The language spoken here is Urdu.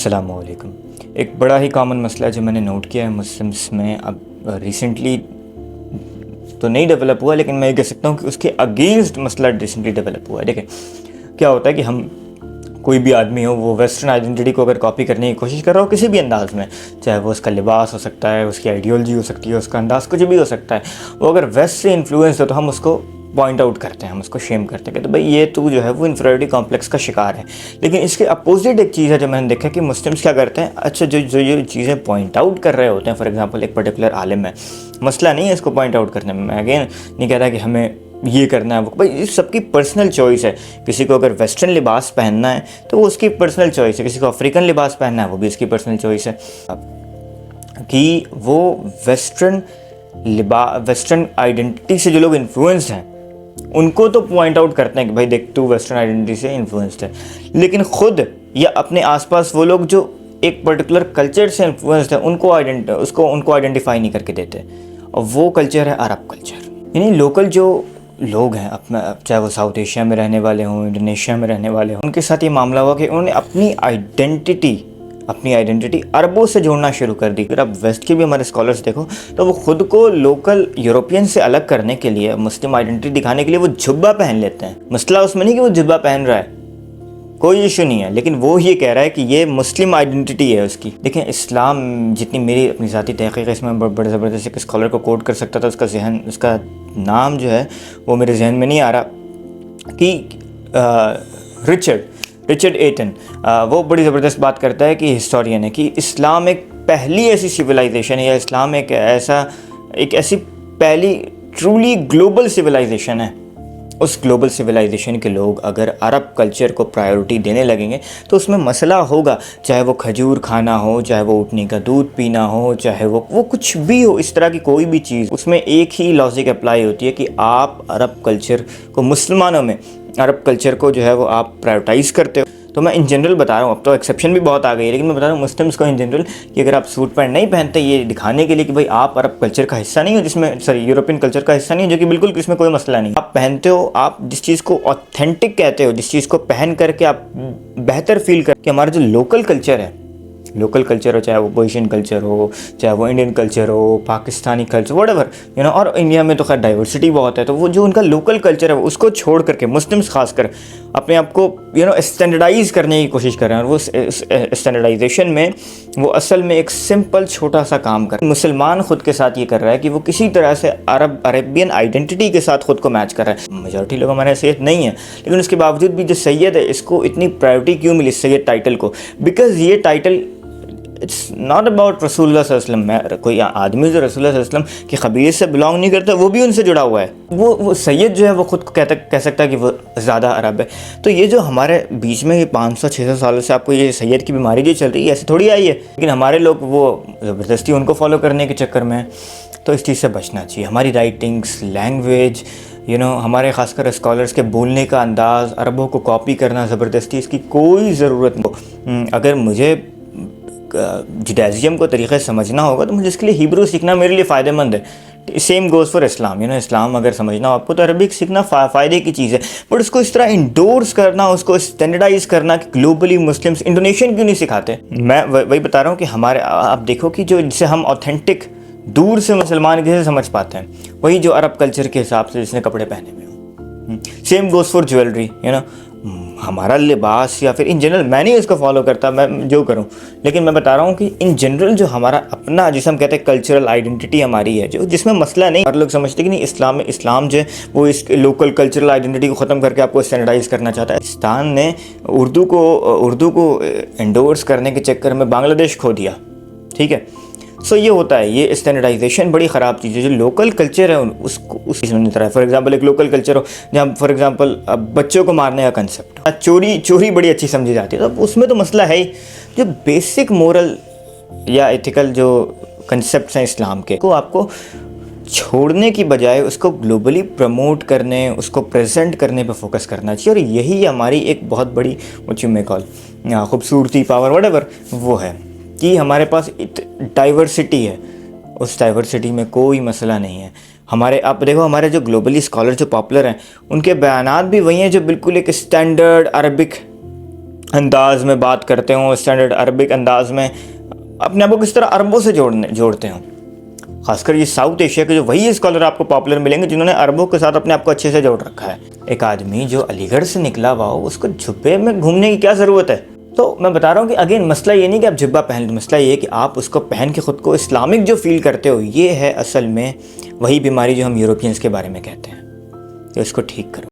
السلام علیکم۔ ایک بڑا ہی کامن مسئلہ جو میں نے نوٹ کیا ہے مسلمس میں، اب ریسنٹلی تو نہیں ڈیولپ ہوا، لیکن میں یہ کہہ سکتا ہوں کہ اس کے اگینسٹ مسئلہ ریسنٹلی ڈیولپ ہوا ہے۔ دیکھیں کیا ہوتا ہے کہ ہم کوئی بھی آدمی ہو، وہ ویسٹرن آئیڈینٹی کو اگر کاپی کرنے کی کوشش کر رہا ہو کسی بھی انداز میں، چاہے وہ اس کا لباس ہو سکتا ہے، اس کی آئیڈیالوجی ہو سکتی ہے، اس کا انداز کچھ بھی ہو سکتا ہے، وہ اگر ویسٹ سے انفلوئنس ہو تو ہم اس کو پوائنٹ آؤٹ کرتے ہیں، ہم اس کو شیم کرتے ہیں کہ تو بھائی یہ تو جو ہے وہ انفیریٹی کمپلیکس کا شکار ہے۔ لیکن اس کے اپوزٹ ایک چیز ہے جو میں نے دیکھا کہ مسلمس کیا کرتے ہیں، اچھا جو یہ چیزیں پوائنٹ آؤٹ کر رہے ہوتے ہیں، فار ایگزامپل ایک پرٹیکولر عالم ہے، مسئلہ نہیں ہے اس کو پوائنٹ آؤٹ کرنے میں، اگین نہیں کہہ رہا کہ ہمیں یہ کرنا ہے، وہ بھائی سب کی پرسنل چوائس ہے۔ کسی کو اگر ویسٹرن لباس پہننا ہے تو وہ اس کی پرسنل چوائس ہے، کسی کو افریقن لباس پہننا ہے وہ بھی اس کی پرسنل چوائس ہے، کہ وہ ویسٹرن آئیڈینٹی سے جو لوگ انفلوئنس ہیں ان کو تو پوائنٹ آؤٹ کرتے ہیں کہ بھائی دیکھ تو ویسٹرن آئیڈینٹی سے انفلوئنسڈ ہے، لیکن خود یا اپنے آس پاس وہ لوگ جو ایک پرٹیکولر کلچر سے انفلوئنسڈ ہیں ان کو آئیڈینٹیفائی نہیں کر کے دیتے، اور وہ کلچر ہے عرب کلچر۔ یعنی لوکل جو لوگ ہیں اپنا، چاہے وہ ساؤتھ ایشیا میں رہنے والے ہوں، انڈونیشیا میں رہنے والے ہوں، ان کے ساتھ یہ معاملہ ہوا کہ انہوں نے اپنی آئیڈینٹی عربوں سے جوڑنا شروع کر دی۔ اگر آپ ویسٹ کے بھی ہمارے اسکالرس دیکھو تو وہ خود کو لوکل یوروپین سے الگ کرنے کے لیے، مسلم آئیڈینٹی دکھانے کے لیے وہ جھبا پہن لیتے ہیں۔ مسئلہ اس میں نہیں کہ وہ جھبا پہن رہا ہے، کوئی ایشو نہیں ہے، لیکن وہ یہ کہہ رہا ہے کہ یہ مسلم آئیڈینٹی ہے اس کی۔ دیکھیں اسلام، جتنی میری اپنی ذاتی تحقیق ہے اس میں بڑے زبردست ایک اسکالر کو کوٹ کر سکتا تھا، اس کا نام جو ہے وہ میرے ذہن میں نہیں آ رہا، کہ رچرڈ ایٹن، وہ بڑی زبردست بات کرتا ہے کہ ہسٹورین ہے، کہ اسلام ایک پہلی ایسی سویلائزیشن ہے، یا اسلام ایک ایسی پہلی ٹرولی گلوبل سویلائزیشن ہے۔ اس گلوبل سویلائزیشن کے لوگ اگر عرب کلچر کو پرائیورٹی دینے لگیں گے تو اس میں مسئلہ ہوگا، چاہے وہ کھجور کھانا ہو، چاہے وہ اونٹنی کا دودھ پینا ہو، چاہے وہ کچھ بھی ہو، اس طرح کی کوئی بھی چیز، اس میں ایک ہی لاجک اپلائی ہوتی ہے کہ آپ عرب کلچر کو، مسلمانوں میں عرب کلچر کو جو ہے وہ آپ پرائیورٹائز کرتے ہو۔ تو میں ان جنرل بتا رہا ہوں، اب تو ایکسیپشن بھی بہت آ گئی ہے، لیکن میں بتا رہا ہوں مسلمس کو ان جنرل کہ اگر آپ سوٹ پینٹ نہیں پہنتے یہ دکھانے کے لیے کہ بھائی آپ عرب کلچر کا حصہ نہیں ہو، جس میں یورپین کلچر کا حصہ نہیں ہے، جو کہ بالکل اس میں کوئی مسئلہ نہیں، آپ پہنتے ہو، آپ جس چیز کو آتھینٹک کہتے ہو، جس چیز کو پہن کر کے آپ بہتر فیل کر کہ ہمارا جو لوکل کلچر ہے، چاہے وہ پرشین کلچر ہو، چاہے وہ Indian culture who, Pakistani culture, what ever, اور انڈیا میں تو خیر ڈائیورسٹی بہت ہے، تو وہ جو ان کا لوکل کلچر ہے اس کو چھوڑ کر کے مسلمس خاص کر اپنے آپ کو اسٹینڈرڈائز کرنے کی کوشش کر رہے ہیں، اور وہ اسٹینڈرڈائزیشن میں وہ اصل میں ایک سمپل چھوٹا سا کام کر رہے ہیں۔ مسلمان خود کے ساتھ یہ کر رہا ہے کہ وہ کسی طرح سے عربین آئیڈینٹی کے ساتھ خود کو میچ کر رہا ہے۔ میجورٹی لوگ ہمارے سید نہیں ہیں، لیکن اس کے باوجود بھی جو سید ہے اس کو اتنی پرائیورٹی کیوں ملی سید ٹائٹل کو؟ بیکاز یہ ٹائٹل اٹس ناٹ اباؤٹ رسول اللہ صلی اللہ علیہ وسلم۔ کوئی آدمی جو رسول اللہ صلی اللہ علیہ وسلم کی قبیلے سے بلانگ نہیں کرتا وہ بھی ان سے جڑا ہوا ہے، وہ سید جو ہے وہ خود کو کہہ سکتا ہے کہ وہ زیادہ عرب ہے۔ تو یہ جو ہمارے بیچ میں یہ 500-600 سالوں سے آپ کو یہ سید کی بیماری جو چل رہی ہے ایسے تھوڑی آئی ہے، لیکن ہمارے لوگ وہ زبردستی ان کو فالو کرنے کے چکر میں، تو اس چیز سے بچنا چاہیے۔ ہماری رائٹنگس، لینگویج، ہمارے خاص کر اسکالرس کے بولنے کا انداز، عربوں کو کاپی کرنا زبردستی، اس کی کوئی ضرورت نہیں۔ اگر مجھے جڈائزم کو طریقے سمجھنا ہوگا تو مجھے اس کے لیے ہیبرو سیکھنا میرے لیے فائدہ مند ہے۔ سیم گوز فار اسلام، اسلام اگر سمجھنا ہو آپ کو تو عربک سیکھنا فائدے کی چیز ہے، بٹ اس کو اس طرح انڈورس کرنا، اس کو اسٹینڈرڈائز کرنا کہ گلوبلی مسلمس انڈونیشین کیوں نہیں سکھاتے؟ میں وہی بتا رہا ہوں کہ ہمارے آپ دیکھو کہ جو جسے ہم آتھینٹک دور سے مسلمان کیسے سمجھ پاتے ہیں، وہی جو عرب کلچر کے حساب سے جس نے کپڑے پہنے ہوئے ہوں۔ سیم گوز فار جیولری، ہمارا لباس یا پھر ان جنرل، میں نہیں اس کو فالو کرتا، میں جو کروں، لیکن میں بتا رہا ہوں کہ ان جنرل جو ہمارا اپنا جسے ہم کہتے ہیں کلچرل آئیڈینٹی ہماری ہے، جس میں مسئلہ نہیں، اور لوگ سمجھتے کہ نہیں اسلام جو ہے وہ اس لوکل کلچرل آئیڈینٹی کو ختم کر کے آپ کو اسٹینڈرڈائز کرنا چاہتا ہے۔ پاکستان نے اردو کو انڈورس کرنے کے چکر میں بنگلہ دیش کھو دیا، ٹھیک ہے؟ سو یہ ہوتا ہے، یہ اسٹینڈرڈائزیشن بڑی خراب چیز ہے۔ جو لوکل کلچر ہے اس کو اس چیز میں طرح، فار ایگزامپل ایک لوکل کلچر ہو جہاں فار ایگزامپل بچوں کو مارنے کا کنسیپٹ، چوری بڑی اچھی سمجھی جاتی ہے، تو اس میں تو مسئلہ ہے ہی۔ جو بیسک مورل یا ایتھیکل جو کنسیپٹس ہیں اسلام کے کو آپ کو چھوڑنے کی بجائے اس کو گلوبلی پروموٹ کرنے، اس کو پریزنٹ کرنے پہ فوکس کرنا چاہیے، اور یہی ہماری ایک بہت بڑی خوبصورتی، پاور، وٹ ایور وہ ہے کہ ہمارے پاس ڈائیورسٹی ہے، اس ڈائیورسٹی میں کوئی مسئلہ نہیں ہے۔ آپ دیکھو ہمارے جو گلوبلی اسکالر جو پاپولر ہیں ان کے بیانات بھی وہی ہیں جو بالکل ایک اسٹینڈرڈ عربک انداز میں بات کرتے ہوں، اسٹینڈرڈ عربک انداز میں اپنے آپ کو کس طرح عربوں سے جوڑتے ہوں. خاص کر یہ ساؤتھ ایشیا کے جو وہی اسکالر آپ کو پاپولر ملیں گے جنہوں نے عربوں کے ساتھ اپنے آپ کو اچھے سے جوڑ رکھا ہے. ایک آدمی جو علی گڑھ سے نکلا ہوا ہو اس کو جھبے میں گھومنے کی کیا ضرورت ہے؟ تو میں بتا رہا ہوں کہ اگین مسئلہ یہ نہیں کہ آپ جھبا پہن لیں، مسئلہ یہ ہے کہ آپ اس کو پہن کے خود کو اسلامک جو فیل کرتے ہو، یہ ہے اصل میں وہی بیماری جو ہم یوروپینز کے بارے میں کہتے ہیں، کہ اس کو ٹھیک کرو.